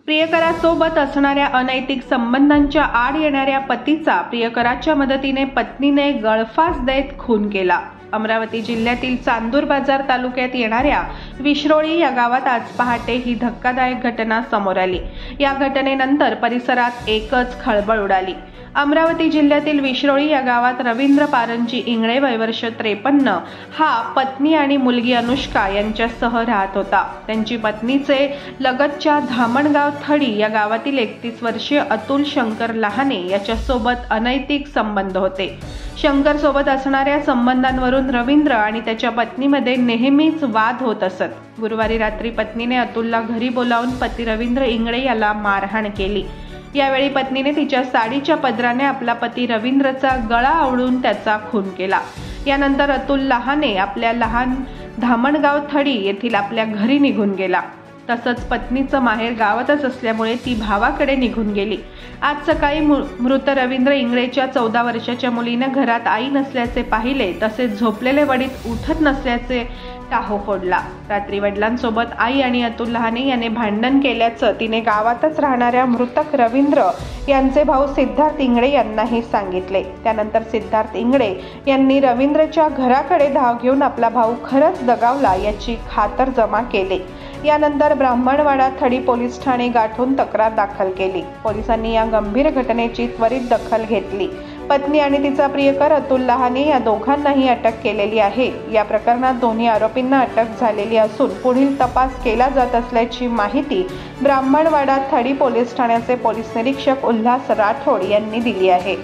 प्रियकरासोबत असणाऱ्या अनैतिक संबंधांच्या आड येणाऱ्या पतीचा प्रियकराच्या मदतीने पत्नीने गळफास देत खून केला। अमरावती जिल्ह्यातील चांदूर बाजार तालुक्यात येणाऱ्या विश्रोळी या गावात आज पहाटे ही धक्कादायक घटना समोर आली। या घटनेनंतर परिसरात एकच खळबळ उडाली। अमरावती जिल्ह्यातील विश्रोळी या गावात रवींद्र पारंजी इंगळे वय वर्ष 53 हा पत्नी आणि मुलगी अनुष्का यांच्यासह राहत होता। त्यांची पत्नीचे लगतच्या धामणगाव थडी या गावातील 31 वर्षीय अतुल शंकर लहाने याच्यासोबत अनैतिक संबंध होते। शंकर सोबत असणाऱ्या संबंधांवरून रवींद्र आणि त्याच्या पत्नीमध्ये नेहमीच वाद होत असत। गुरुवारी रात्री पत्नीने अतुलला घरी बोलावून पती रवींद्र इंगळे याला मारहाण केली। यावेळी पत्नीने तिच्या साडीच्या पदराने आपला पती रवींद्रचा गळा आवळून त्याचा खून केला। यानंतर अतुल लहाने आपल्या लहान धामणगाव थडी येथील आपल्या घरी निघून गेला। तसंच पत्नीचं माहेर गावातच असल्यामुळे ती भावाकडे निघून गेली। आज सकाळी मृत रवींद्र इंगळेच्या 14 वर्षाच्या मुलीने घरात आई नसल्याचे पाहिले, तसेच झोपलेले वडील उठत नसल्याचे टाहो फोडला। रात्री वडिलांसोबत आई आणि अतुल लहाने याने भांडण केल्याचं तिने गावातच राहणाऱ्या मृतक रवींद्र यांचे भाऊ सिद्धार्थ इंगळे यांनाही सांगितले। त्यानंतर सिद्धार्थ इंगळे यांनी रवींद्रच्या घराकडे धाव घेऊन आपला भाऊ खरंच दगावला याची खातरजमा केली। यानंतर ब्राह्मणवाडा थडी पोलीस ठाणे गाठून तक्रार दाखल केली। पोलिसांनी या गंभीर घटनेची त्वरित दखल घेतली। पत्नी आणि तिचा प्रियकर अतुल लहाने या दोघांनाही अटक केलेली आहे। या प्रकरणात दोन्ही आरोपींना अटक झालेली असून पुढील तपास केला जात असल्याची माहिती ब्राह्मणवाडा थडी पोलीस ठाण्याचे पोलीस निरीक्षक उल्हास राठोड यांनी दिली आहे।